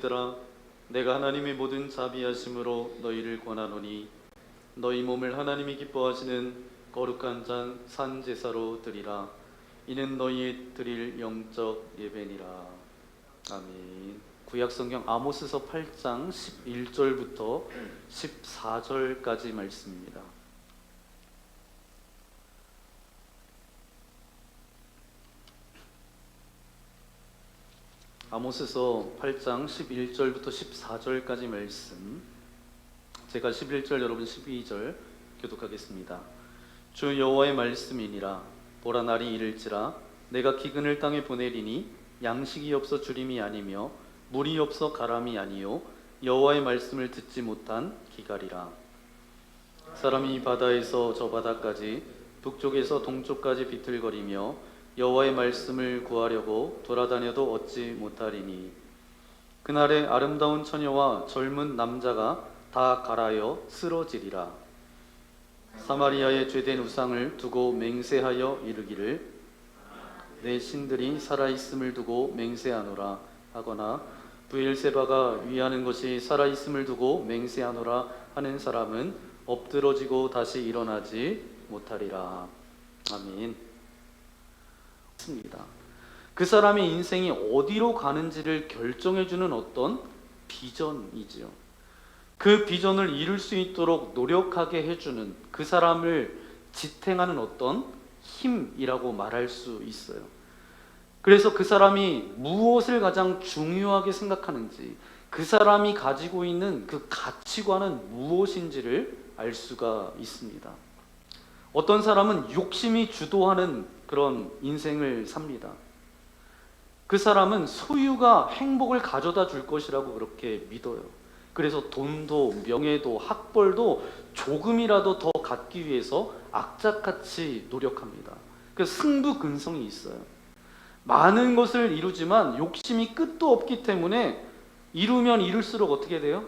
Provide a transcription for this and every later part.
형제들아, 내가 하나님의 모든 자비하심으로 너희를 권하노니 너희 몸을 하나님이 기뻐하시는 거룩한 산 제사로 드리라. 이는 너희의 드릴 영적 예배니라. 아멘. 구약성경 아모스서 8장 11절부터 14절까지 말씀입니다. 아모스서 8장 11절부터 14절까지 말씀, 제가 11절 여러분 12절 교독하겠습니다. 주 여호와의 말씀이니라. 보라, 날이 이를지라 내가 기근을 땅에 보내리니 양식이 없어 주림이 아니며 물이 없어 가람이 아니요 여호와의 말씀을 듣지 못한 기갈이라. 사람이 바다에서 저 바다까지 북쪽에서 동쪽까지 비틀거리며 여호와의 말씀을 구하려고 돌아다녀도 얻지 못하리니 그날에 아름다운 처녀와 젊은 남자가 다 갈아여 쓰러지리라. 사마리아의 죄된 우상을 두고 맹세하여 이르기를 내 신들이 살아있음을 두고 맹세하노라 하거나 브엘세바가 위하는 것이 살아있음을 두고 맹세하노라 하는 사람은 엎드러지고 다시 일어나지 못하리라. 아멘. 그 사람의 인생이 어디로 가는지를 결정해주는 어떤 비전이지요. 그 비전을 이룰 수 있도록 노력하게 해주는, 그 사람을 지탱하는 어떤 힘이라고 말할 수 있어요. 그래서 그 사람이 무엇을 가장 중요하게 생각하는지, 그 사람이 가지고 있는 그 가치관은 무엇인지를 알 수가 있습니다. 어떤 사람은 욕심이 주도하는 그런 인생을 삽니다. 그 사람은 소유가 행복을 가져다 줄 것이라고 그렇게 믿어요. 그래서 돈도 명예도 학벌도 조금이라도 더 갖기 위해서 악착같이 노력합니다. 그래서 승부근성이 있어요. 많은 것을 이루지만 욕심이 끝도 없기 때문에 이루면 이룰수록 어떻게 돼요?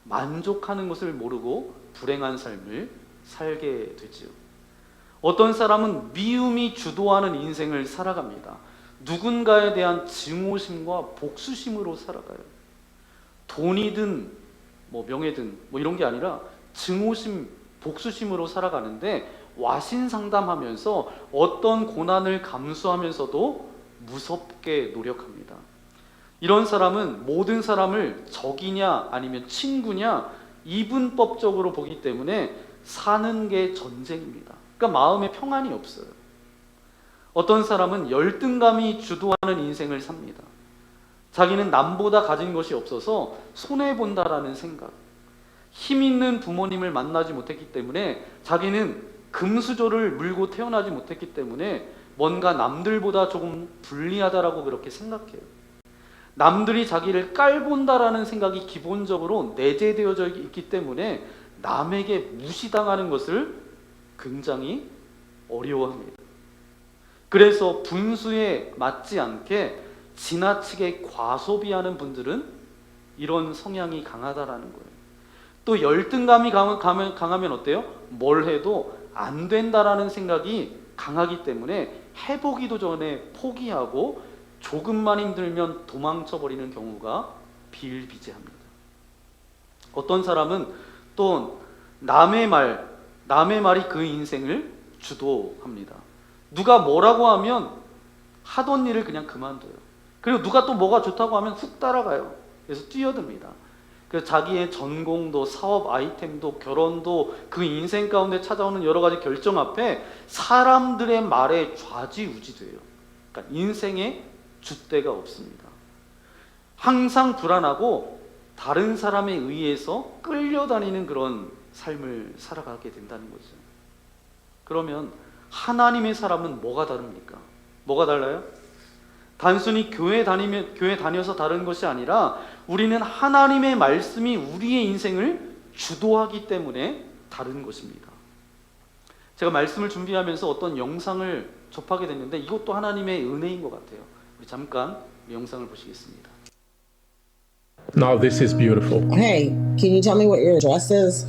만족하는 것을 모르고 불행한 삶을 살게 되지요. 어떤 사람은 미움이 주도하는 인생을 살아갑니다. 누군가에 대한 증오심과 복수심으로 살아가요. 돈이든 명예든 이런 게 아니라 증오심, 복수심으로 살아가는데 와신상담하면서 어떤 고난을 감수하면서도 무섭게 노력합니다. 이런 사람은 모든 사람을 적이냐 아니면 친구냐 이분법적으로 보기 때문에 사는 게 전쟁입니다. 그러니까 마음에 평안이 없어요. 어떤 사람은 열등감이 주도하는 인생을 삽니다. 자기는 남보다 가진 것이 없어서 손해본다라는 생각. 힘 있는 부모님을 만나지 못했기 때문에 자기는 금수저를 물고 태어나지 못했기 때문에 뭔가 남들보다 조금 불리하다라고 그렇게 생각해요. 남들이 자기를 깔본다라는 생각이 기본적으로 내재되어져 있기 때문에 남에게 무시당하는 것을 굉장히 어려워합니다. 그래서 분수에 맞지 않게 지나치게 과소비하는 분들은 이런 성향이 강하다라는 거예요. 또 열등감이 강하면 어때요? 뭘 해도 안 된다라는 생각이 강하기 때문에 해보기도 전에 포기하고 조금만 힘들면 도망쳐버리는 경우가 비일비재합니다. 어떤 사람은 또 남의 말이 그 인생을 주도합니다. 누가 뭐라고 하면 하던 일을 그냥 그만둬요. 그리고 누가 또 뭐가 좋다고 하면 훅 따라가요. 그래서 뛰어듭니다. 그래서 자기의 전공도, 사업 아이템도, 결혼도 그 인생 가운데 찾아오는 여러 가지 결정 앞에 사람들의 말에 좌지우지돼요. 그러니까 인생에 줏대가 없습니다. 항상 불안하고 다른 사람에 의해서 끌려다니는 그런 삶을 살아가게 된다는 거죠. 그러면 하나님의 사람은 뭐가 다릅니까? 뭐가 달라요? 단순히 교회 다녀서 다른 것이 아니라 우리는 하나님의 말씀이 우리의 인생을 주도하기 때문에 다른 것입니다. 제가 말씀을 준비하면서 어떤 영상을 접하게 됐는데 이것도 하나님의 은혜인 것 같아요. 우리 잠깐 영상을 보시겠습니다. Now this is beautiful. Hey, can you tell me what your address is?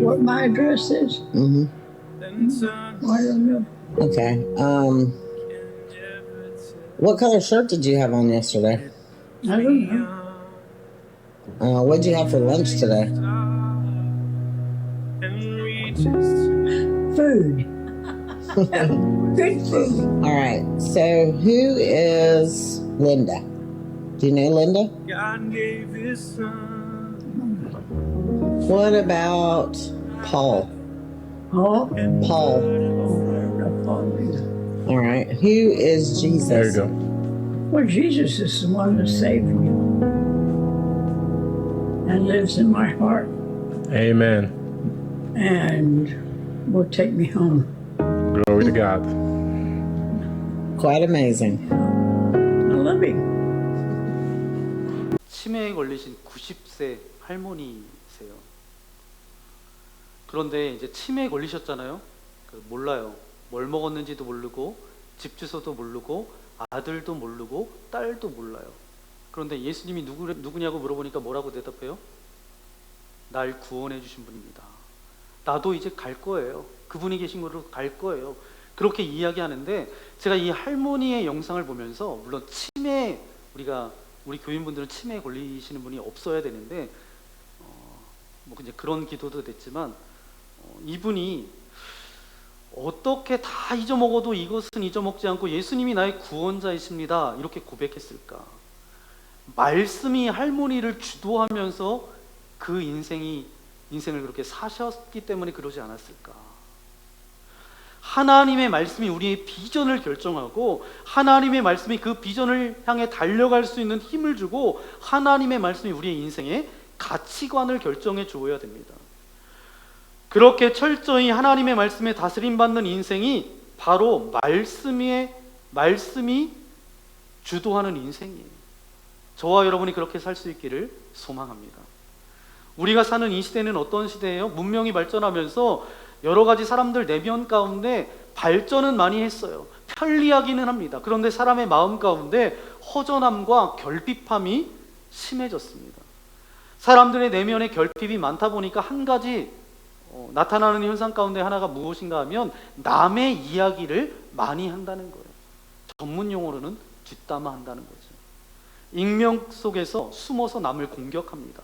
What my address is? Mm-hmm. I don't know. Okay. What color shirt did you have on yesterday? I don't know. What'd you have for lunch today? And reaches food. Good food. All right. So who is Linda? Do you know Linda? God gave his son. What about Paul? Oh, Paul. All right. Who is Jesus? There you go. well, Jesus is the one that saved me and lives in my heart Amen. and will take me home. Glory to God. Quite amazing. I love him. 치매에 걸리신 90세 할머니세요. 그런데 이제 치매에 걸리셨잖아요. 몰라요. 뭘 먹었는지도 모르고 집 주소도 모르고 아들도 모르고 딸도 몰라요. 그런데 예수님이 누구냐고 물어보니까 뭐라고 대답해요? 날 구원해 주신 분입니다. 나도 이제 갈 거예요. 그분이 계신 곳으로 갈 거예요. 그렇게 이야기하는데 제가 이 할머니의 영상을 보면서 물론 치매 우리 교인분들은 치매에 걸리시는 분이 없어야 되는데 뭐 이제 그런 기도도 됐지만 이분이 어떻게 다 잊어먹어도 이것은 잊어먹지 않고 예수님이 나의 구원자이십니다 이렇게 고백했을까? 말씀이 할머니를 주도하면서 그 인생을 그렇게 사셨기 때문에 그러지 않았을까? 하나님의 말씀이 우리의 비전을 결정하고 하나님의 말씀이 그 비전을 향해 달려갈 수 있는 힘을 주고 하나님의 말씀이 우리의 인생의 가치관을 결정해 주어야 됩니다. 그렇게 철저히 하나님의 말씀에 다스림받는 인생이 바로 말씀이 주도하는 인생이에요. 저와 여러분이 그렇게 살 수 있기를 소망합니다. 우리가 사는 이 시대는 어떤 시대예요? 문명이 발전하면서 여러 가지 사람들 내면 가운데 발전은 많이 했어요. 편리하기는 합니다. 그런데 사람의 마음 가운데 허전함과 결핍함이 심해졌습니다. 사람들의 내면에 결핍이 많다 보니까 한 가지 나타나는 현상 가운데 하나가 무엇인가 하면 남의 이야기를 많이 한다는 거예요. 전문 용어로는 뒷담화 한다는 거죠. 익명 속에서 숨어서 남을 공격합니다.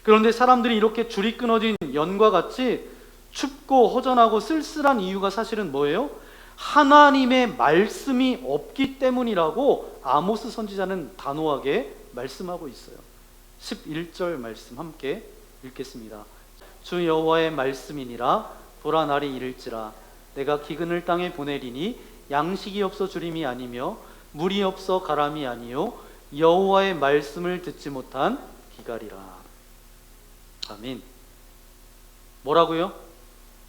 그런데 사람들이 이렇게 줄이 끊어진 연과 같이 춥고 허전하고 쓸쓸한 이유가 사실은 뭐예요? 하나님의 말씀이 없기 때문이라고 아모스 선지자는 단호하게 말씀하고 있어요. 11절 말씀 함께 읽겠습니다. 주 여호와의 말씀이니라. 보라 날이 이를지라. 내가 기근을 땅에 보내리니 양식이 없어 주림이 아니며 물이 없어 가람이 아니요 여호와의 말씀을 듣지 못한 기갈이라. 아멘. 뭐라고요?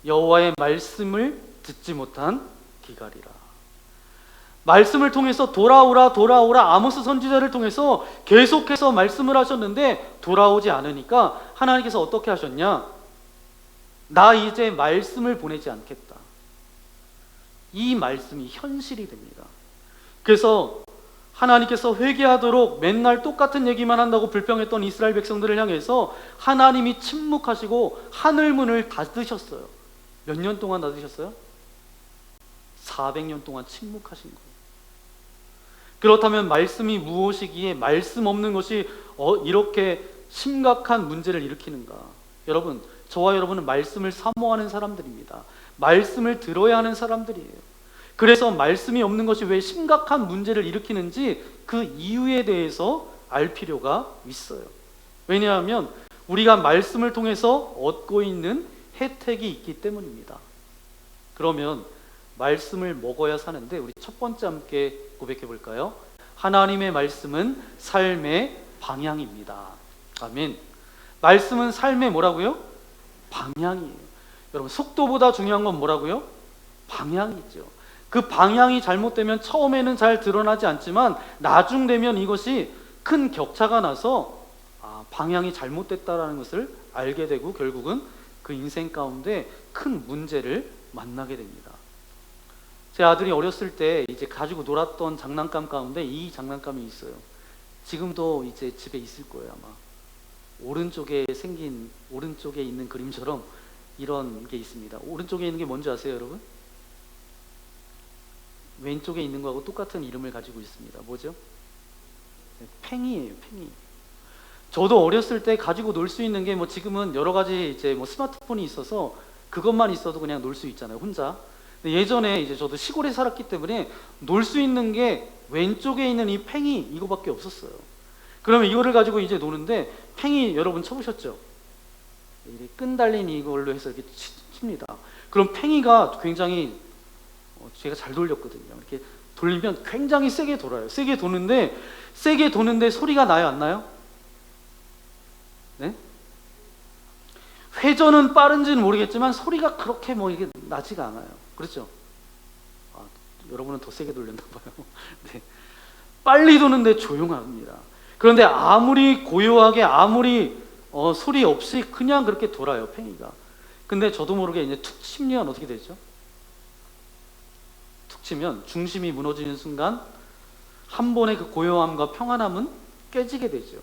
여호와의 말씀을 듣지 못한 기갈이라. 말씀을 통해서 돌아오라 아모스 선지자를 통해서 계속해서 말씀을 하셨는데 돌아오지 않으니까 하나님께서 어떻게 하셨냐? 나 이제 말씀을 보내지 않겠다. 이 말씀이 현실이 됩니다. 그래서 하나님께서 회개하도록 맨날 똑같은 얘기만 한다고 불평했던 이스라엘 백성들을 향해서 하나님이 침묵하시고 하늘문을 닫으셨어요. 몇 년 동안 닫으셨어요? 400년 동안 침묵하신 거예요. 그렇다면 말씀이 무엇이기에 말씀 없는 것이 이렇게 심각한 문제를 일으키는가? 여러분, 저와 여러분은 말씀을 사모하는 사람들입니다. 말씀을 들어야 하는 사람들이에요. 그래서 말씀이 없는 것이 왜 심각한 문제를 일으키는지 그 이유에 대해서 알 필요가 있어요. 왜냐하면 우리가 말씀을 통해서 얻고 있는 혜택이 있기 때문입니다. 그러면 말씀을 먹어야 사는데 우리 첫 번째 함께 고백해 볼까요? 하나님의 말씀은 삶의 방향입니다. 아멘. 말씀은 삶의 뭐라고요? 방향이에요. 여러분, 속도보다 중요한 건 뭐라고요? 방향이죠. 그 방향이 잘못되면 처음에는 잘 드러나지 않지만 나중 되면 이것이 큰 격차가 나서 방향이 잘못됐다라는 것을 알게 되고 결국은 그 인생 가운데 큰 문제를 만나게 됩니다. 제 아들이 어렸을 때 이제 가지고 놀았던 장난감 가운데 이 장난감이 있어요. 지금도 이제 집에 있을 거예요, 아마. 오른쪽에 있는 그림처럼 이런 게 있습니다. 오른쪽에 있는 게 뭔지 아세요, 여러분? 왼쪽에 있는 거하고 똑같은 이름을 가지고 있습니다. 뭐죠? 팽이에요, 팽이. 저도 어렸을 때 가지고 놀 수 있는 게 뭐 지금은 여러 가지 이제 뭐 스마트폰이 있어서 그것만 있어도 그냥 놀 수 있잖아요, 혼자. 근데 예전에 이제 저도 시골에 살았기 때문에 놀 수 있는 게 왼쪽에 있는 이 팽이 이거밖에 없었어요. 그러면 이거를 가지고 이제 노는데, 팽이 여러분 쳐보셨죠? 이렇게 끈 달린 이걸로 해서 이렇게 칩니다. 그럼 팽이가 굉장히 제가 잘 돌렸거든요. 이렇게 돌리면 굉장히 세게 돌아요. 세게 도는데 소리가 나요, 안 나요? 네? 회전은 빠른지는 모르겠지만 소리가 그렇게 뭐 이게 나지가 않아요. 그렇죠? 여러분은 더 세게 돌렸나 봐요. 네. 빨리 도는데 조용합니다. 그런데 아무리 고요하게, 아무리 소리 없이 그냥 그렇게 돌아요, 팽이가. 근데 저도 모르게 이제 툭 치면 어떻게 되죠? 툭 치면 중심이 무너지는 순간 한 번의 그 고요함과 평안함은 깨지게 되죠.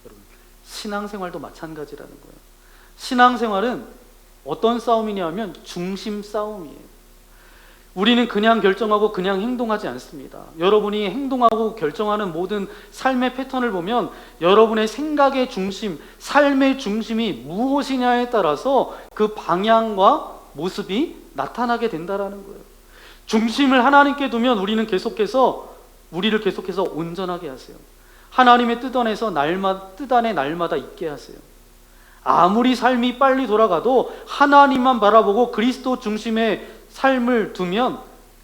여러분, 신앙생활도 마찬가지라는 거예요. 신앙생활은 어떤 싸움이냐면 중심 싸움이에요. 우리는 그냥 결정하고 그냥 행동하지 않습니다. 여러분이 행동하고 결정하는 모든 삶의 패턴을 보면 여러분의 생각의 중심, 삶의 중심이 무엇이냐에 따라서 그 방향과 모습이 나타나게 된다라는 거예요. 중심을 하나님께 두면 우리를 계속해서 온전하게 하세요. 하나님의 뜻 안에 날마다 있게 하세요. 아무리 삶이 빨리 돌아가도 하나님만 바라보고 그리스도 중심의 삶을 두면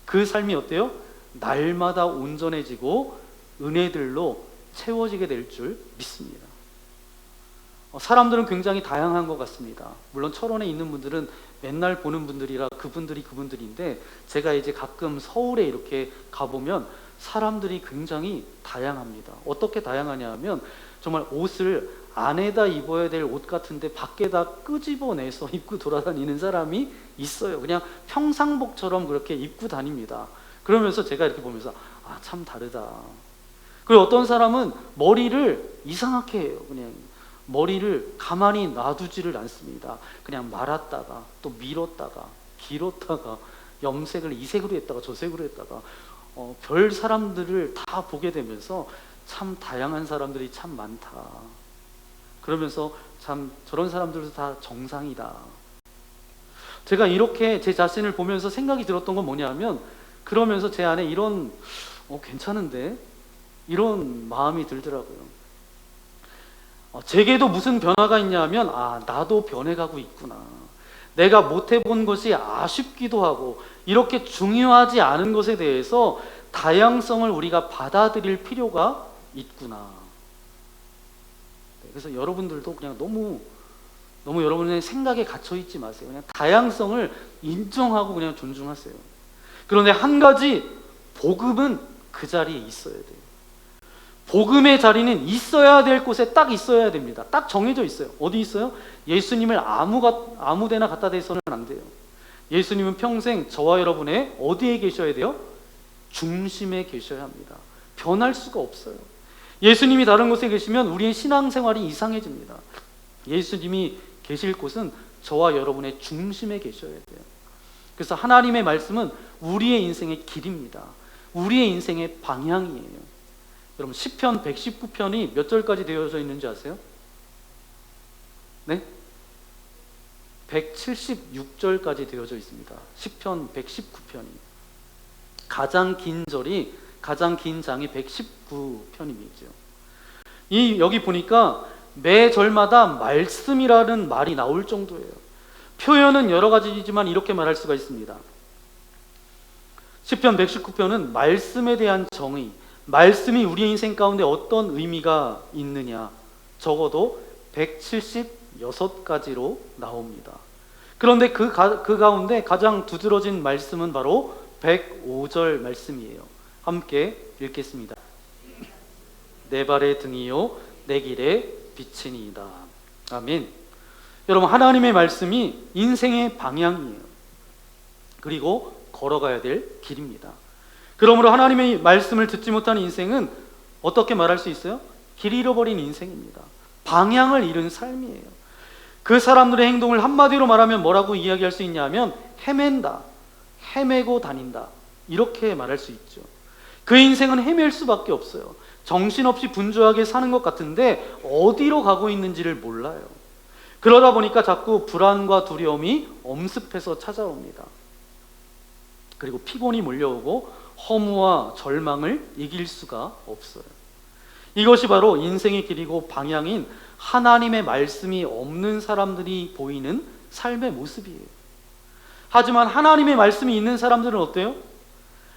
그 삶이 어때요? 날마다 온전해지고 은혜들로 채워지게 될 줄 믿습니다. 사람들은 굉장히 다양한 것 같습니다. 물론 철원에 있는 분들은 맨날 보는 분들이라 그분들인데, 제가 이제 가끔 서울에 이렇게 가보면 사람들이 굉장히 다양합니다. 어떻게 다양하냐 하면 정말 옷을 안에다 입어야 될 옷 같은데 밖에다 끄집어내서 입고 돌아다니는 사람이 있어요. 그냥 평상복처럼 그렇게 입고 다닙니다. 그러면서 제가 이렇게 보면서 참 다르다. 그리고 어떤 사람은 머리를 이상하게 해요. 그냥 머리를 가만히 놔두지를 않습니다. 그냥 말았다가 또 밀었다가 길었다가 염색을 이 색으로 했다가 저 색으로 했다가 별 사람들을 다 보게 되면서 참 다양한 사람들이 참 많다. 그러면서 참 저런 사람들도 다 정상이다. 제가 이렇게 제 자신을 보면서 생각이 들었던 건 뭐냐면, 그러면서 제 안에 이런 괜찮은데? 이런 마음이 들더라고요. 제게도 무슨 변화가 있냐면 나도 변해가고 있구나. 내가 못해본 것이 아쉽기도 하고 이렇게 중요하지 않은 것에 대해서 다양성을 우리가 받아들일 필요가 있구나. 그래서 여러분들도 그냥 너무 여러분의 생각에 갇혀 있지 마세요. 그냥 다양성을 인정하고 그냥 존중하세요. 그런데 한 가지, 복음은 그 자리에 있어야 돼요. 복음의 자리는 있어야 될 곳에 딱 있어야 됩니다. 딱 정해져 있어요. 어디 있어요? 예수님을 아무 데나 갖다 대서는 안 돼요. 예수님은 평생 저와 여러분의 어디에 계셔야 돼요? 중심에 계셔야 합니다. 변할 수가 없어요. 예수님이 다른 곳에 계시면 우리의 신앙생활이 이상해집니다. 예수님이 계실 곳은 저와 여러분의 중심에 계셔야 돼요. 그래서 하나님의 말씀은 우리의 인생의 길입니다. 우리의 인생의 방향이에요. 여러분, 시편 119편이 몇 절까지 되어져 있는지 아세요? 네? 176절까지 되어져 있습니다. 시편 119편이. 가장 긴 장이 119편이죠. 여기 보니까 매 절마다 말씀이라는 말이 나올 정도예요. 표현은 여러 가지지만 이렇게 말할 수가 있습니다. 시편 119편은 말씀에 대한 정의, 말씀이 우리의 인생 가운데 어떤 의미가 있느냐, 적어도 176가지로 나옵니다. 그런데 그 가운데 가장 두드러진 말씀은 바로 105절 말씀이에요. 함께 읽겠습니다. 내 발의 등이요 내 길의 빛이니이다. 아멘. 여러분, 하나님의 말씀이 인생의 방향이에요. 그리고 걸어가야 될 길입니다. 그러므로 하나님의 말씀을 듣지 못하는 인생은 어떻게 말할 수 있어요? 길 잃어버린 인생입니다. 방향을 잃은 삶이에요. 그 사람들의 행동을 한마디로 말하면 뭐라고 이야기할 수 있냐면 헤맨다, 헤매고 다닌다, 이렇게 말할 수 있죠. 그 인생은 헤맬 수밖에 없어요. 정신없이 분주하게 사는 것 같은데 어디로 가고 있는지를 몰라요. 그러다 보니까 자꾸 불안과 두려움이 엄습해서 찾아옵니다. 그리고 피곤이 몰려오고 허무와 절망을 이길 수가 없어요. 이것이 바로 인생의 길이고 방향인 하나님의 말씀이 없는 사람들이 보이는 삶의 모습이에요. 하지만 하나님의 말씀이 있는 사람들은 어때요?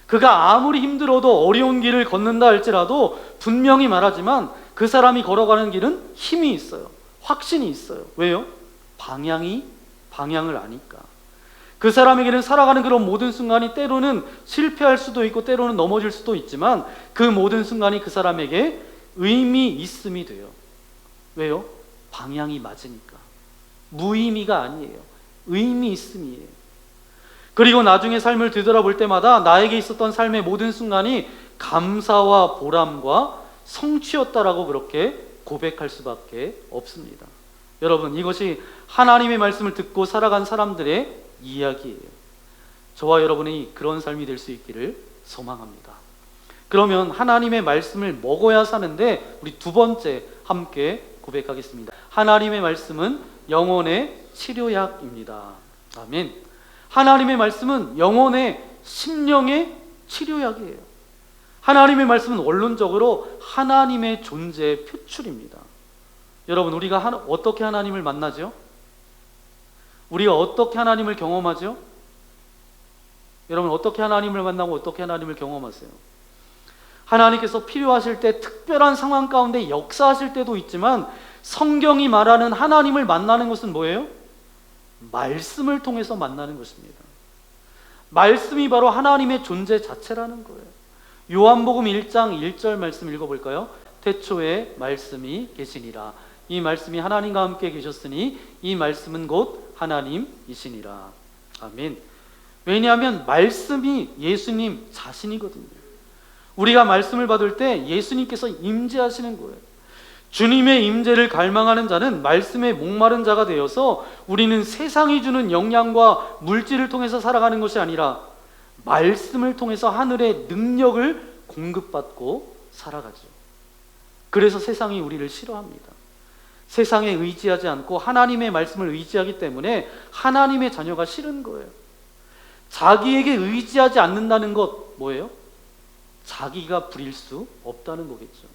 그가 아무리 힘들어도 어려운 길을 걷는다 할지라도 분명히 말하지만 그 사람이 걸어가는 길은 힘이 있어요. 확신이 있어요. 왜요? 방향을 아니까. 그 사람에게는 살아가는 그런 모든 순간이 때로는 실패할 수도 있고 때로는 넘어질 수도 있지만 그 모든 순간이 그 사람에게 의미 있음이 돼요. 왜요? 방향이 맞으니까. 무의미가 아니에요. 의미 있음이에요. 그리고 나중에 삶을 되돌아볼 때마다 나에게 있었던 삶의 모든 순간이 감사와 보람과 성취였다라고 그렇게 고백할 수밖에 없습니다. 여러분, 이것이 하나님의 말씀을 듣고 살아간 사람들의 이야기예요. 저와 여러분이 그런 삶이 될 수 있기를 소망합니다. 그러면 하나님의 말씀을 먹어야 사는데 우리 두 번째 함께 고백하겠습니다. 하나님의 말씀은 영혼의 치료약입니다. 아멘. 하나님의 말씀은 영혼의 심령의 치료약이에요. 하나님의 말씀은 원론적으로 하나님의 존재의 표출입니다. 여러분, 우리가 어떻게 하나님을 만나죠? 우리가 어떻게 하나님을 경험하죠? 여러분, 어떻게 하나님을 만나고 어떻게 하나님을 경험하세요? 하나님께서 필요하실 때 특별한 상황 가운데 역사하실 때도 있지만 성경이 말하는 하나님을 만나는 것은 뭐예요? 말씀을 통해서 만나는 것입니다. 말씀이 바로 하나님의 존재 자체라는 거예요. 요한복음 1장 1절 말씀 읽어볼까요? 태초에 말씀이 계시니라. 이 말씀이 하나님과 함께 계셨으니 이 말씀은 곧 하나님이시니라. 아멘. 왜냐하면 말씀이 예수님 자신이거든요. 우리가 말씀을 받을 때 예수님께서 임재하시는 거예요. 주님의 임재를 갈망하는 자는 말씀에 목마른 자가 되어서 우리는 세상이 주는 영양과 물질을 통해서 살아가는 것이 아니라 말씀을 통해서 하늘의 능력을 공급받고 살아가죠. 그래서 세상이 우리를 싫어합니다. 세상에 의지하지 않고 하나님의 말씀을 의지하기 때문에 하나님의 자녀가 싫은 거예요. 자기에게 의지하지 않는다는 것 뭐예요? 자기가 부릴 수 없다는 거겠죠.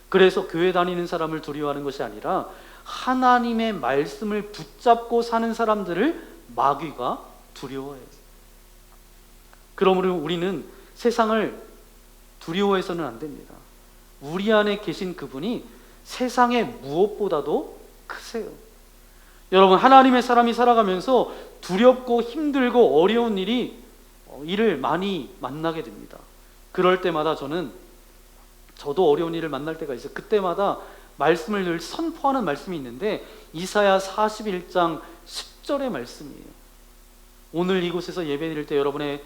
그래서 교회 다니는 사람을 두려워하는 것이 아니라 하나님의 말씀을 붙잡고 사는 사람들을 마귀가 두려워해요. 그러므로 우리는 세상을 두려워해서는 안 됩니다. 우리 안에 계신 그분이 세상의 무엇보다도 크세요. 여러분, 하나님의 사람이 살아가면서 두렵고 힘들고 어려운 일을 많이 만나게 됩니다. 그럴 때마다 저도 어려운 일을 만날 때가 있어요. 그때마다 말씀을 늘 선포하는 말씀이 있는데 이사야 41장 10절의 말씀이에요. 오늘 이곳에서 예배드릴 때 여러분의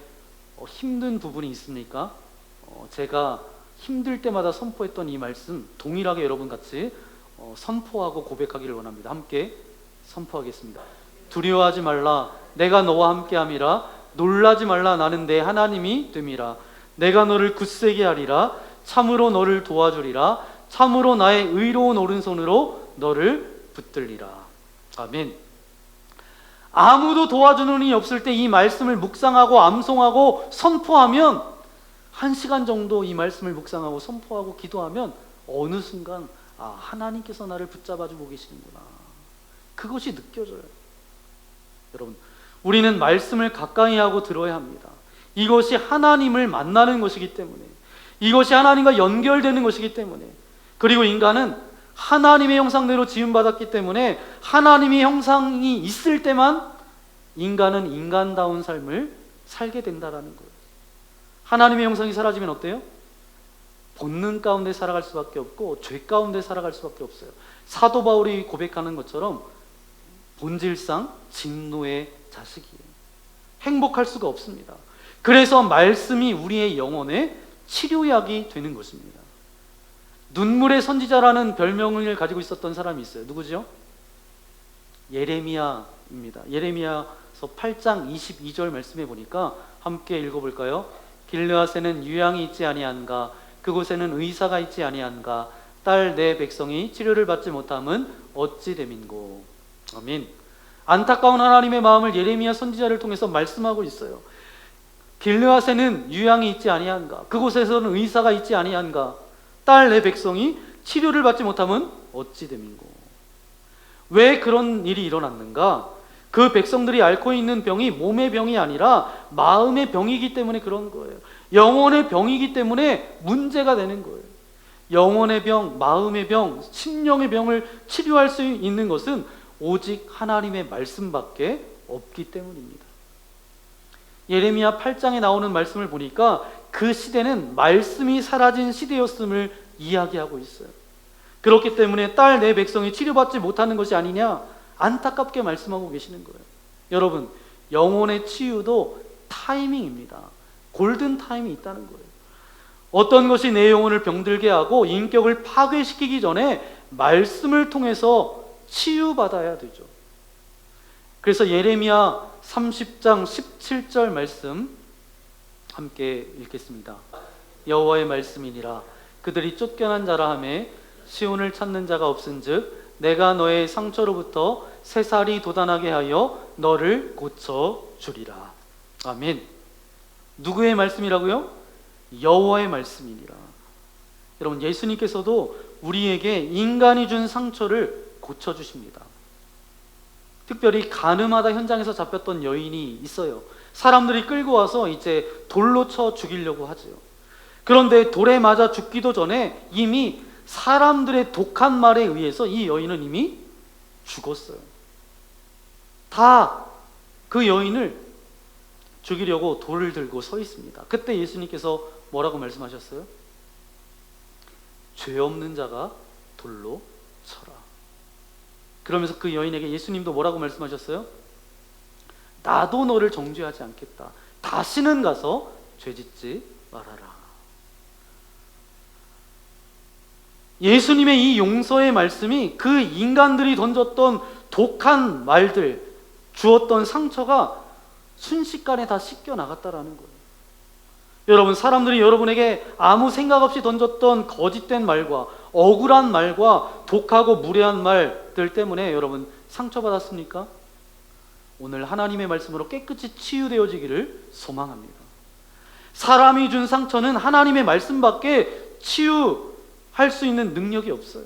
힘든 부분이 있습니까? 제가 힘들 때마다 선포했던 이 말씀 동일하게 여러분 같이 선포하고 고백하기를 원합니다. 함께 선포하겠습니다. 두려워하지 말라, 내가 너와 함께함이라. 놀라지 말라, 나는 내 하나님이 됨이라. 내가 너를 굳세게 하리라. 참으로 너를 도와주리라. 참으로 나의 의로운 오른손으로 너를 붙들리라. 아멘. 아무도 도와주는 이가 없을 때 이 말씀을 묵상하고 암송하고 선포하면 1시간 정도 이 말씀을 묵상하고 선포하고 기도하면 어느 순간 하나님께서 나를 붙잡아주고 계시는구나. 그것이 느껴져요. 여러분, 우리는 말씀을 가까이 하고 들어야 합니다. 이것이 하나님을 만나는 것이기 때문에, 이것이 하나님과 연결되는 것이기 때문에, 그리고 인간은 하나님의 형상대로 지음받았기 때문에 하나님의 형상이 있을 때만 인간은 인간다운 삶을 살게 된다라는 거예요. 하나님의 형상이 사라지면 어때요? 본능 가운데 살아갈 수밖에 없고 죄 가운데 살아갈 수밖에 없어요. 사도 바울이 고백하는 것처럼 본질상 진노의 자식이에요. 행복할 수가 없습니다. 그래서 말씀이 우리의 영혼의 치료약이 되는 것입니다. 눈물의 선지자라는 별명을 가지고 있었던 사람이 있어요. 누구죠? 예레미야입니다. 예레미야서 8장 22절 말씀해 보니까 함께 읽어볼까요? 길르앗에는 유향이 있지 아니한가, 그곳에는 의사가 있지 아니한가? 딸 내 백성이 치료를 받지 못함은 어찌 됨인고? 아멘. 안타까운 하나님의 마음을 예레미야 선지자를 통해서 말씀하고 있어요. 길르앗에는 유양이 있지 아니한가? 그곳에서는 의사가 있지 아니한가? 딸 내 백성이 치료를 받지 못하면 어찌 됨인고? 왜 그런 일이 일어났는가? 그 백성들이 앓고 있는 병이 몸의 병이 아니라 마음의 병이기 때문에 그런 거예요. 영혼의 병이기 때문에 문제가 되는 거예요. 영혼의 병, 마음의 병, 심령의 병을 치료할 수 있는 것은 오직 하나님의 말씀밖에 없기 때문입니다. 예레미야 8장에 나오는 말씀을 보니까 그 시대는 말씀이 사라진 시대였음을 이야기하고 있어요. 그렇기 때문에 딸 내 백성이 치료받지 못하는 것이 아니냐 안타깝게 말씀하고 계시는 거예요. 여러분, 영혼의 치유도 타이밍입니다. 골든 타임이 있다는 거예요. 어떤 것이 내 영혼을 병들게 하고 인격을 파괴시키기 전에 말씀을 통해서 치유받아야 되죠. 그래서 예레미야 30장 17절 말씀 함께 읽겠습니다. 여호와의 말씀이니라. 그들이 쫓겨난 자라 하매 시온을 찾는 자가 없은즉 내가 너의 상처로부터 새살이 돋아나게 하여 너를 고쳐 주리라. 아멘. 누구의 말씀이라고요? 여호와의 말씀이니라. 여러분, 예수님께서도 우리에게 인간이 준 상처를 고쳐주십니다. 특별히 가늠하다 현장에서 잡혔던 여인이 있어요. 사람들이 끌고 와서 이제 돌로 쳐 죽이려고 하죠. 그런데 돌에 맞아 죽기도 전에 이미 사람들의 독한 말에 의해서 이 여인은 이미 죽었어요. 다 그 여인을 죽이려고 돌을 들고 서 있습니다. 그때 예수님께서 뭐라고 말씀하셨어요? 죄 없는 자가 돌로 쳐라. 그러면서 그 여인에게 예수님도 뭐라고 말씀하셨어요? 나도 너를 정죄하지 않겠다. 다시는 가서 죄짓지 말아라. 예수님의 이 용서의 말씀이 그 인간들이 던졌던 독한 말들, 주었던 상처가 순식간에 다 씻겨 나갔다라는 거예요. 여러분, 사람들이 여러분에게 아무 생각 없이 던졌던 거짓된 말과 억울한 말과 독하고 무례한 말들 때문에 여러분 상처받았습니까? 오늘 하나님의 말씀으로 깨끗이 치유되어지기를 소망합니다. 사람이 준 상처는 하나님의 말씀밖에 치유할 수 있는 능력이 없어요.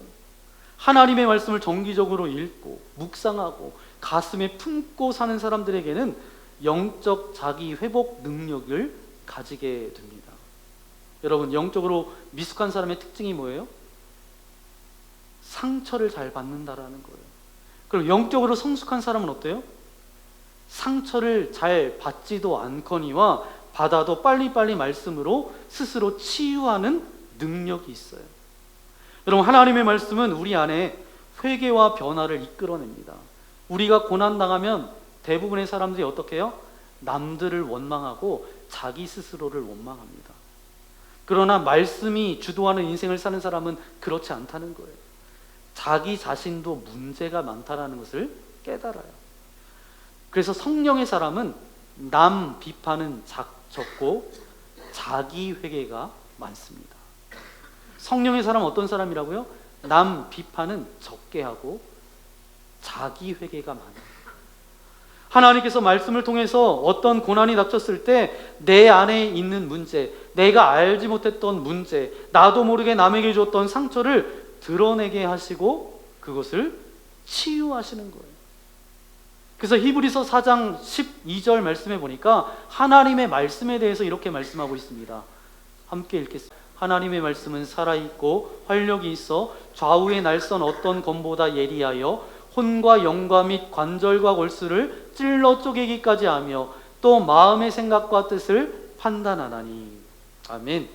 하나님의 말씀을 정기적으로 읽고 묵상하고 가슴에 품고 사는 사람들에게는 영적 자기 회복 능력을 가지게 됩니다. 여러분, 영적으로 미숙한 사람의 특징이 뭐예요? 상처를 잘 받는다라는 거예요. 그리고 영적으로 성숙한 사람은 어때요? 상처를 잘 받지도 않거니와 받아도 빨리빨리 말씀으로 스스로 치유하는 능력이 있어요. 여러분, 하나님의 말씀은 우리 안에 회개와 변화를 이끌어냅니다. 우리가 고난당하면 대부분의 사람들이 어떻게 해요? 남들을 원망하고 자기 스스로를 원망합니다. 그러나 말씀이 주도하는 인생을 사는 사람은 그렇지 않다는 거예요. 자기 자신도 문제가 많다는 것을 깨달아요. 그래서 성령의 사람은 남 비판은 적고 자기 회개가 많습니다. 성령의 사람은 어떤 사람이라고요? 남 비판은 적게 하고 자기 회개가 많아요. 하나님께서 말씀을 통해서 어떤 고난이 닥쳤을 때 내 안에 있는 문제, 내가 알지 못했던 문제, 나도 모르게 남에게 줬던 상처를 드러내게 하시고 그것을 치유하시는 거예요. 그래서 히브리서 4장 12절 말씀에 보니까 하나님의 말씀에 대해서 이렇게 말씀하고 있습니다. 함께 읽겠습니다. 하나님의 말씀은 살아있고 활력이 있어 좌우의 날선 어떤 검보다 예리하여 혼과 영과 및 관절과 골수를 찔러 쪼개기까지 하며 또 마음의 생각과 뜻을 판단하나니. 아멘.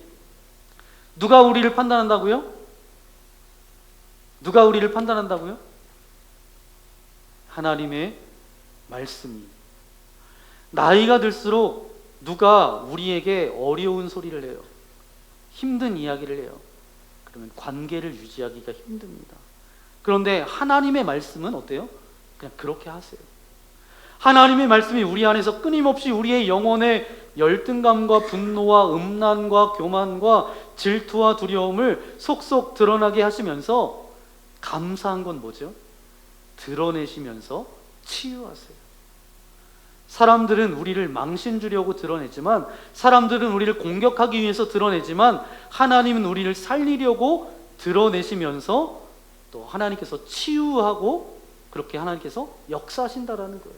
누가 우리를 판단한다고요? 누가 우리를 판단한다고요? 하나님의 말씀이. 나이가 들수록 누가 우리에게 어려운 소리를 해요. 힘든 이야기를 해요. 그러면 관계를 유지하기가 힘듭니다. 그런데 하나님의 말씀은 어때요? 그냥 그렇게 하세요. 하나님의 말씀이 우리 안에서 끊임없이 우리의 영혼의 열등감과 분노와 음란과 교만과 질투와 두려움을 속속 드러나게 하시면서 감사한 건 뭐죠? 드러내시면서 치유하세요. 사람들은 우리를 망신 주려고 드러내지만, 사람들은 우리를 공격하기 위해서 드러내지만, 하나님은 우리를 살리려고 드러내시면서 또 하나님께서 치유하고 그렇게 하나님께서 역사하신다라는 거예요.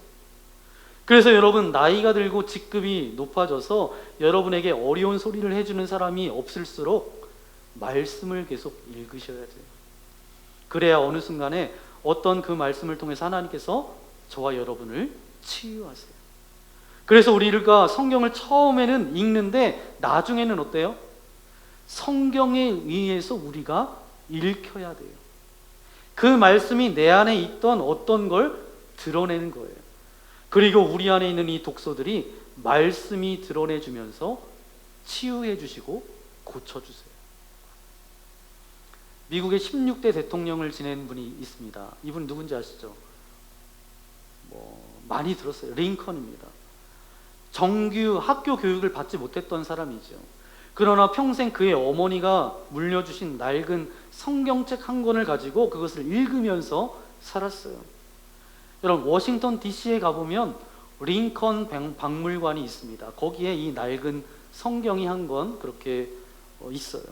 그래서 여러분, 나이가 들고 직급이 높아져서 여러분에게 어려운 소리를 해주는 사람이 없을수록 말씀을 계속 읽으셔야 돼요. 그래야 어느 순간에 어떤 그 말씀을 통해서 하나님께서 저와 여러분을 치유하세요. 그래서 우리가 성경을 처음에는 읽는데 나중에는 어때요? 성경에 의해서 우리가 읽혀야 돼요. 그 말씀이 내 안에 있던 어떤 걸 드러내는 거예요. 그리고 우리 안에 있는 이 독소들이 말씀이 드러내주면서 치유해 주시고 고쳐주세요. 미국의 16대 대통령을 지낸 분이 있습니다. 이분 누군지 아시죠? 많이 들었어요. 링컨입니다. 정규 학교 교육을 받지 못했던 사람이죠. 그러나 평생 그의 어머니가 물려주신 낡은 성경책 한 권을 가지고 그것을 읽으면서 살았어요. 여러분, 워싱턴 DC에 가보면 링컨 박물관이 있습니다. 거기에 이 낡은 성경이 한 권 그렇게 있어요.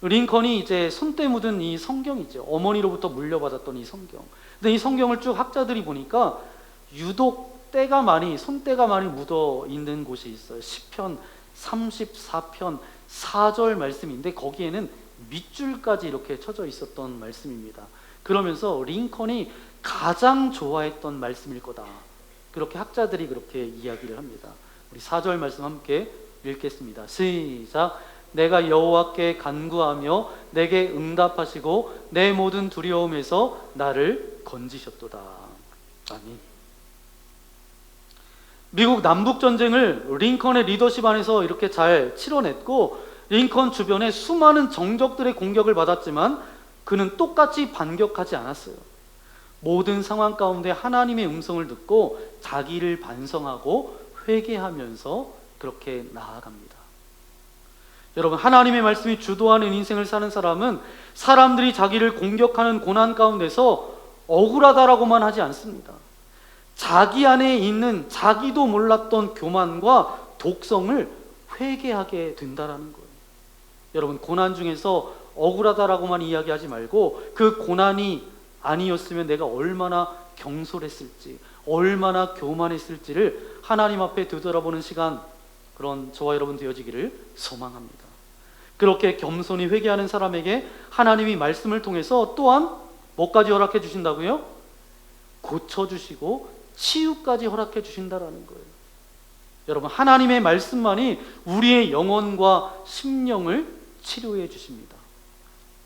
링컨이 이제 손때 묻은 이 성경이죠. 어머니로부터 물려받았던 이 성경. 근데 이 성경을 쭉 학자들이 보니까 유독 손때가 많이 묻어 있는 곳이 있어요. 시편 34편 4절 말씀인데 거기에는 밑줄까지 이렇게 쳐져 있었던 말씀입니다. 그러면서 링컨이 가장 좋아했던 말씀일 거다. 그렇게 학자들이 그렇게 이야기를 합니다. 우리 4절 말씀 함께 읽겠습니다. 시작. 내가 여호와께 간구하며 내게 응답하시고 내 모든 두려움에서 나를 건지셨도다. 아멘. 미국 남북전쟁을 링컨의 리더십 안에서 이렇게 잘 치러냈고, 링컨 주변에 수많은 정적들의 공격을 받았지만 그는 똑같이 반격하지 않았어요. 모든 상황 가운데 하나님의 음성을 듣고 자기를 반성하고 회개하면서 그렇게 나아갑니다. 여러분, 하나님의 말씀이 주도하는 인생을 사는 사람은 사람들이 자기를 공격하는 고난 가운데서 억울하다라고만 하지 않습니다. 자기 안에 있는 자기도 몰랐던 교만과 독성을 회개하게 된다라는 거예요. 여러분, 고난 중에서 억울하다라고만 이야기하지 말고 그 고난이 아니었으면 내가 얼마나 경솔했을지, 얼마나 교만했을지를 하나님 앞에 되돌아보는 시간, 그런 저와 여러분 되어지기를 소망합니다. 그렇게 겸손히 회개하는 사람에게 하나님이 말씀을 통해서 또한 뭐까지 허락해 주신다고요? 고쳐주시고 치유까지 허락해 주신다라는 거예요. 여러분, 하나님의 말씀만이 우리의 영혼과 심령을 치료해 주십니다.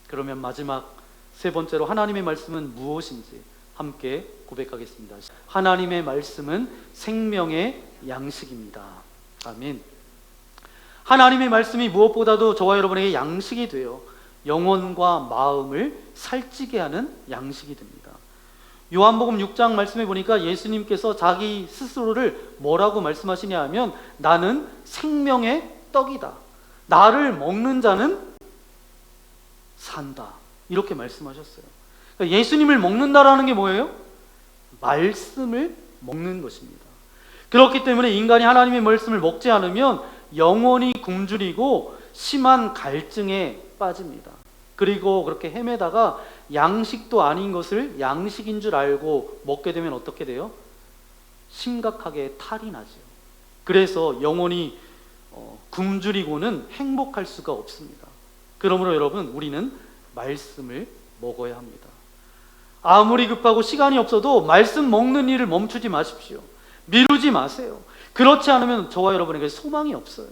그러면 마지막 세 번째로 하나님의 말씀은 무엇인지 함께 고백하겠습니다. 하나님의 말씀은 생명의 양식입니다. 아멘. 하나님의 말씀이 무엇보다도 저와 여러분에게 양식이 되어 영혼과 마음을 살찌게 하는 양식이 됩니다. 요한복음 6장 말씀해 보니까 예수님께서 자기 스스로를 뭐라고 말씀하시냐 하면 나는 생명의 떡이다. 나를 먹는 자는 산다. 이렇게 말씀하셨어요. 그러니까 예수님을 먹는다라는 게 뭐예요? 말씀을 먹는 것입니다. 그렇기 때문에 인간이 하나님의 말씀을 먹지 않으면 영혼이 굶주리고 심한 갈증에 빠집니다. 그리고 그렇게 헤매다가 양식도 아닌 것을 양식인 줄 알고 먹게 되면 어떻게 돼요? 심각하게 탈이 나죠. 그래서 영혼이 굶주리고는 행복할 수가 없습니다. 그러므로 여러분, 우리는 말씀을 먹어야 합니다. 아무리 급하고 시간이 없어도 말씀 먹는 일을 멈추지 마십시오. 미루지 마세요. 그렇지 않으면 저와 여러분에게 소망이 없어요.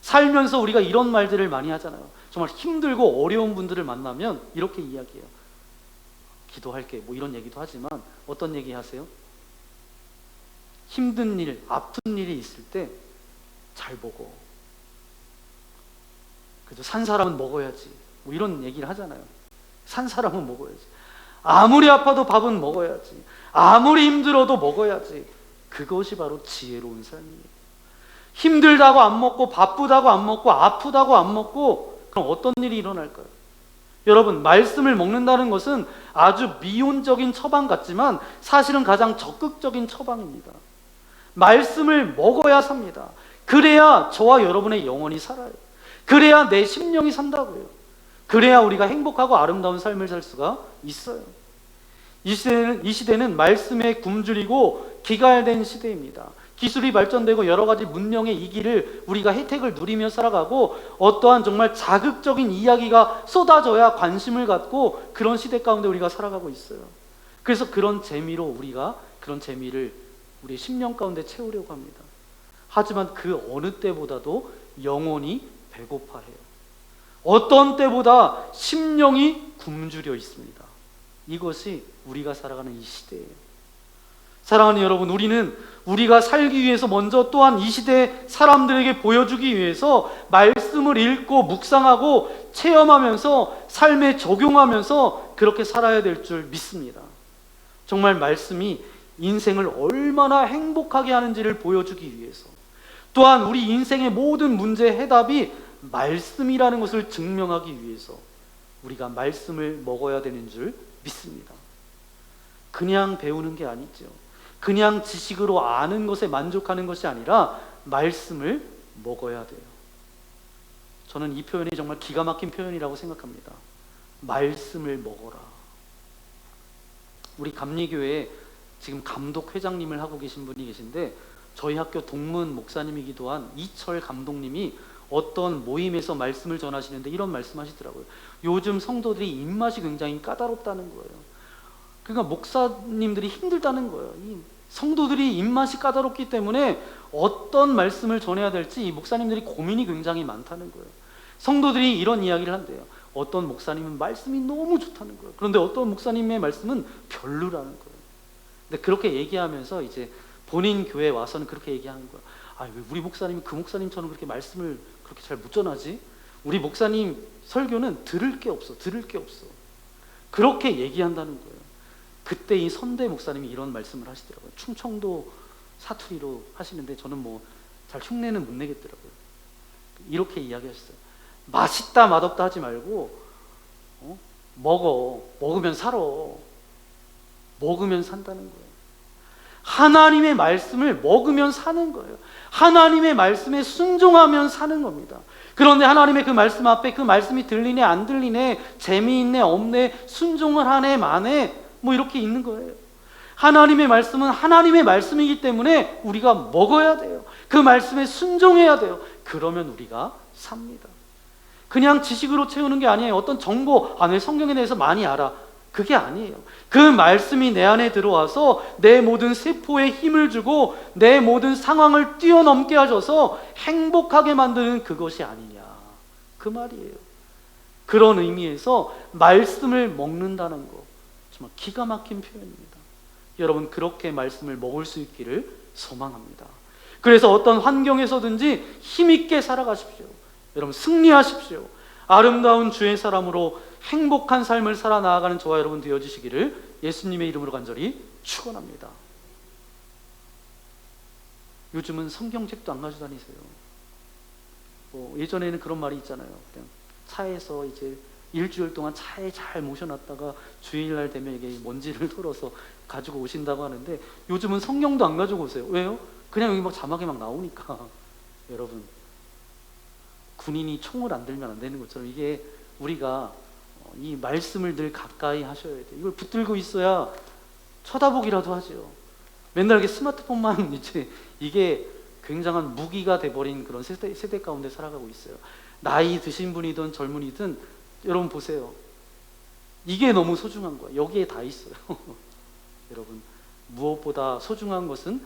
살면서 우리가 이런 말들을 많이 하잖아요. 정말 힘들고 어려운 분들을 만나면 이렇게 이야기해요. 기도할게, 뭐 이런 얘기도 하지만 어떤 얘기 하세요? 힘든 일, 아픈 일이 있을 때 잘 먹어. 그래도 산 사람은 먹어야지. 뭐 이런 얘기를 하잖아요. 산 사람은 먹어야지. 아무리 아파도 밥은 먹어야지. 아무리 힘들어도 먹어야지. 그것이 바로 지혜로운 삶이에요. 힘들다고 안 먹고 바쁘다고 안 먹고 아프다고 안 먹고 그럼 어떤 일이 일어날까요? 여러분, 말씀을 먹는다는 것은 아주 미온적인 처방 같지만 사실은 가장 적극적인 처방입니다. 말씀을 먹어야 삽니다. 그래야 저와 여러분의 영혼이 살아요. 그래야 내 심령이 산다고요. 그래야 우리가 행복하고 아름다운 삶을 살 수가 있어요. 이 시대는 말씀에 굶주리고 기갈된 시대입니다. 기술이 발전되고 여러 가지 문명의 이기를 우리가 혜택을 누리며 살아가고 어떠한 정말 자극적인 이야기가 쏟아져야 관심을 갖고 그런 시대 가운데 우리가 살아가고 있어요. 그래서 그런 재미로 우리가 그런 재미를 우리 심령 가운데 채우려고 합니다. 하지만 그 어느 때보다도 영혼이 배고파해요. 어떤 때보다 심령이 굶주려 있습니다. 이것이 우리가 살아가는 이 시대예요. 사랑하는 여러분, 우리는 우리가 살기 위해서 먼저 또한 이 시대 사람들에게 보여주기 위해서 말씀을 읽고 묵상하고 체험하면서 삶에 적용하면서 그렇게 살아야 될 줄 믿습니다. 정말 말씀이 인생을 얼마나 행복하게 하는지를 보여주기 위해서, 또한 우리 인생의 모든 문제의 해답이 말씀이라는 것을 증명하기 위해서 우리가 말씀을 먹어야 되는 줄 믿습니다. 그냥 배우는 게 아니죠. 그냥 지식으로 아는 것에 만족하는 것이 아니라 말씀을 먹어야 돼요. 저는 이 표현이 정말 기가 막힌 표현이라고 생각합니다. 말씀을 먹어라. 우리 감리교회에 지금 감독 회장님을 하고 계신 분이 계신데 저희 학교 동문 목사님이기도 한 이철 감독님이 어떤 모임에서 말씀을 전하시는데 이런 말씀하시더라고요. 요즘 성도들이 입맛이 굉장히 까다롭다는 거예요. 그러니까 목사님들이 힘들다는 거예요. 이 성도들이 입맛이 까다롭기 때문에 어떤 말씀을 전해야 될지 이 목사님들이 고민이 굉장히 많다는 거예요. 성도들이 이런 이야기를 한대요. 어떤 목사님은 말씀이 너무 좋다는 거예요. 그런데 어떤 목사님의 말씀은 별로라는 거예요. 근데 그렇게 얘기하면서 이제 본인 교회에 와서는 그렇게 얘기하는 거예요. 아, 왜 우리 목사님이 그 목사님처럼 그렇게 말씀을 그렇게 잘 못 전하지? 우리 목사님 설교는 들을 게 없어. 그렇게 얘기한다는 거예요. 그때 이 선대 목사님이 이런 말씀을 하시더라고요. 충청도 사투리로 하시는데 저는 뭐 잘 흉내는 못 내겠더라고요. 이렇게 이야기하셨어요. 맛있다 맛없다 하지 말고 먹으면 살아. 먹으면 산다는 거예요. 하나님의 말씀을 먹으면 사는 거예요. 하나님의 말씀에 순종하면 사는 겁니다. 그런데 하나님의 그 말씀 앞에 그 말씀이 들리네 안 들리네 재미있네 없네 순종을 하네 마네 뭐 이렇게 있는 거예요. 하나님의 말씀은 하나님의 말씀이기 때문에 우리가 먹어야 돼요. 그 말씀에 순종해야 돼요. 그러면 우리가 삽니다. 그냥 지식으로 채우는 게 아니에요. 어떤 정보, 내 성경에 대해서 많이 알아. 그게 아니에요. 그 말씀이 내 안에 들어와서 내 모든 세포에 힘을 주고 내 모든 상황을 뛰어넘게 하셔서 행복하게 만드는 그것이 아니냐. 그 말이에요. 그런 의미에서 말씀을 먹는다는 거 정말 기가 막힌 표현입니다. 여러분, 그렇게 말씀을 먹을 수 있기를 소망합니다. 그래서 어떤 환경에서든지 힘있게 살아가십시오. 여러분, 승리하십시오. 아름다운 주의 사람으로 행복한 삶을 살아 나아가는 저와 여러분 되어주시기를 예수님의 이름으로 간절히 축원합니다. 요즘은 성경책도 안 가지고 다니세요. 예전에는 그런 말이 있잖아요. 그냥 차에서 이제 일주일 동안 차에 잘 모셔놨다가 주일날 되면 이게 먼지를 털어서 가지고 오신다고 하는데 요즘은 성경도 안 가지고 오세요. 왜요? 그냥 여기 막 자막이 막 나오니까. 여러분, 군인이 총을 안 들면 안 되는 것처럼 이게 우리가 이 말씀을 늘 가까이 하셔야 돼요. 이걸 붙들고 있어야 쳐다보기라도 하죠. 맨날 이렇게 스마트폰만 이제 이게 굉장한 무기가 돼버린 그런 세대 가운데 살아가고 있어요. 나이 드신 분이든 젊은이든 여러분 보세요. 이게 너무 소중한 거예요. 여기에 다 있어요. 여러분, 무엇보다 소중한 것은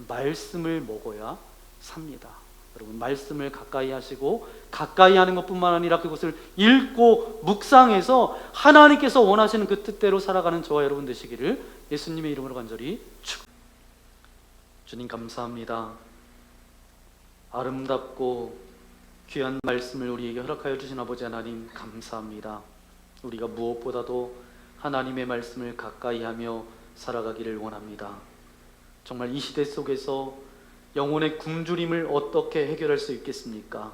말씀을 먹어야 삽니다. 여러분, 말씀을 가까이 하시고 가까이 하는 것뿐만 아니라 그것을 읽고 묵상해서 하나님께서 원하시는 그 뜻대로 살아가는 저와 여러분 되시기를 예수님의 이름으로 간절히 축복합니다. 주님 감사합니다. 아름답고 귀한 말씀을 우리에게 허락하여 주신 아버지 하나님 감사합니다. 우리가 무엇보다도 하나님의 말씀을 가까이 하며 살아가기를 원합니다. 정말 이 시대 속에서 영혼의 굶주림을 어떻게 해결할 수 있겠습니까?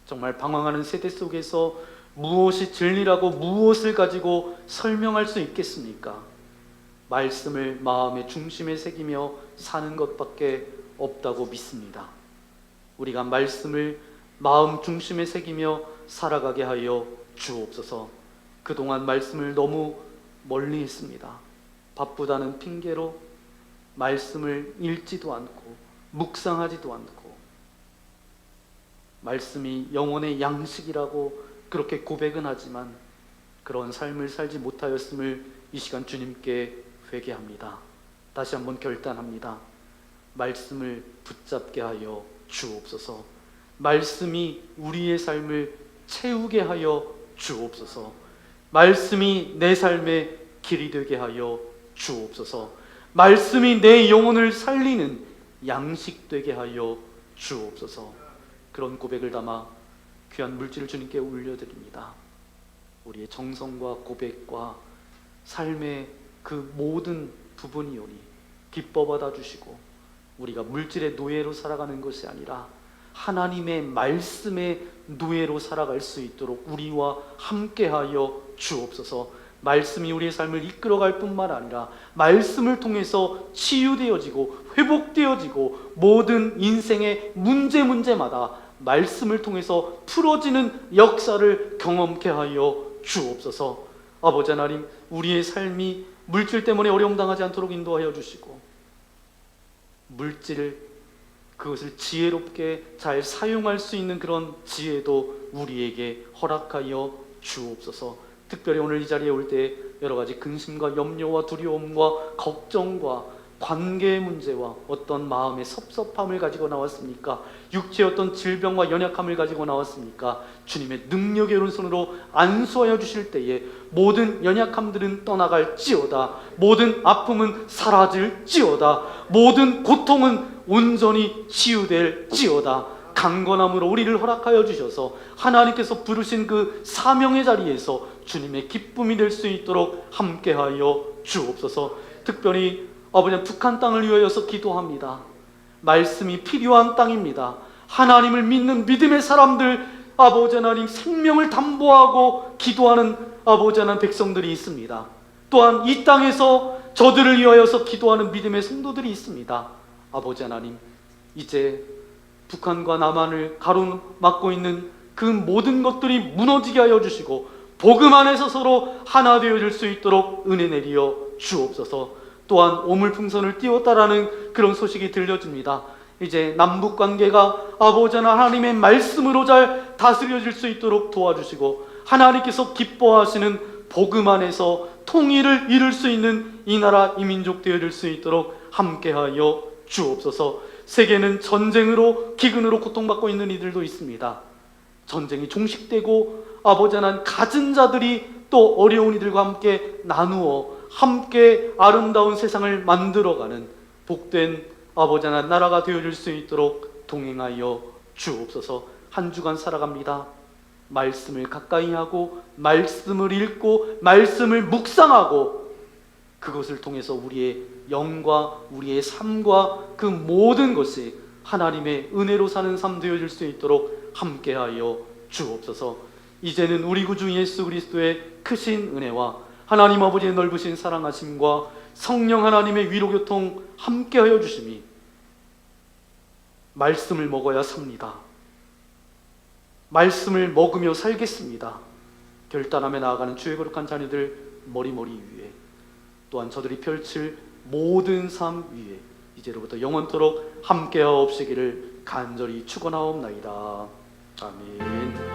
정말 방황하는 세대 속에서 무엇이 진리라고 무엇을 가지고 설명할 수 있겠습니까? 말씀을 마음의 중심에 새기며 사는 것밖에 없다고 믿습니다. 우리가 말씀을 마음 중심에 새기며 살아가게 하여 주옵소서. 그동안 말씀을 너무 멀리 했습니다. 바쁘다는 핑계로 말씀을 읽지도 않고 묵상하지도 않고, 말씀이 영혼의 양식이라고 그렇게 고백은 하지만 그런 삶을 살지 못하였음을 이 시간 주님께 회개합니다. 다시 한번 결단합니다. 말씀을 붙잡게 하여 주옵소서. 말씀이 우리의 삶을 채우게 하여 주옵소서. 말씀이 내 삶의 길이 되게 하여 주옵소서. 말씀이 내 영혼을 살리는 양식 되게 하여 주옵소서. 그런 고백을 담아 귀한 물질을 주님께 올려드립니다. 우리의 정성과 고백과 삶의 그 모든 부분이오니 기뻐 받아주시고, 우리가 물질의 노예로 살아가는 것이 아니라 하나님의 말씀의 노예로 살아갈 수 있도록 우리와 함께하여 주옵소서. 말씀이 우리의 삶을 이끌어갈 뿐만 아니라 말씀을 통해서 치유되어지고 회복되어지고 모든 인생의 문제마다 말씀을 통해서 풀어지는 역사를 경험케 하여 주옵소서. 아버지 하나님, 우리의 삶이 물질 때문에 어려움 당하지 않도록 인도하여 주시고, 물질을 그것을 지혜롭게 잘 사용할 수 있는 그런 지혜도 우리에게 허락하여 주옵소서. 특별히 오늘 이 자리에 올 때 여러 가지 근심과 염려와 두려움과 걱정과 관계의 문제와 어떤 마음의 섭섭함을 가지고 나왔습니까? 육체의 어떤 질병과 연약함을 가지고 나왔습니까? 주님의 능력의 오른손으로 안수하여 주실 때에 모든 연약함들은 떠나갈지어다. 모든 아픔은 사라질지어다. 모든 고통은 온전히 치유될지어다. 강건함으로 우리를 허락하여 주셔서 하나님께서 부르신 그 사명의 자리에서 주님의 기쁨이 될 수 있도록 함께하여 주옵소서. 특별히 아버지, 북한 땅을 위하여서 기도합니다. 말씀이 필요한 땅입니다. 하나님을 믿는 믿음의 사람들, 아버지 하나님, 생명을 담보하고 기도하는 아버지 하나님 백성들이 있습니다. 또한 이 땅에서 저들을 위하여서 기도하는 믿음의 성도들이 있습니다. 아버지 하나님, 이제 북한과 남한을 가로막고 있는 그 모든 것들이 무너지게 하여 주시고 복음 안에서 서로 하나 되어질 수 있도록 은혜 내리어 주옵소서. 또한 오물풍선을 띄웠다라는 그런 소식이 들려집니다. 이제 남북 관계가 아버지 하나님의 말씀으로 잘 다스려질 수 있도록 도와주시고, 하나님께서 기뻐하시는 복음 안에서 통일을 이룰 수 있는 이 나라 이 민족 되어질 수 있도록 함께하여 주옵소서. 세계는 전쟁으로 기근으로 고통받고 있는 이들도 있습니다. 전쟁이 종식되고 아버지 하나님, 가진 자들이 또 어려운 이들과 함께 나누어 함께 아름다운 세상을 만들어가는 복된 아버지 하나님 나라가 되어질 수 있도록 동행하여 주옵소서. 한 주간 살아갑니다. 말씀을 가까이 하고 말씀을 읽고 말씀을 묵상하고 그것을 통해서 우리의 영과 우리의 삶과 그 모든 것이 하나님의 은혜로 사는 삶 되어질 수 있도록 함께하여 주옵소서. 이제는 우리 구주 예수 그리스도의 크신 은혜와 하나님 아버지의 넓으신 사랑하심과 성령 하나님의 위로교통 함께하여 주심이, 말씀을 먹어야 삽니다. 말씀을 먹으며 살겠습니다. 결단하며 나아가는 주의 거룩한 자녀들 머리머리 위에, 또한 저들이 펼칠 모든 삶 위에 이제로부터 영원토록 함께하옵시기를 간절히 축원하옵나이다. 아멘.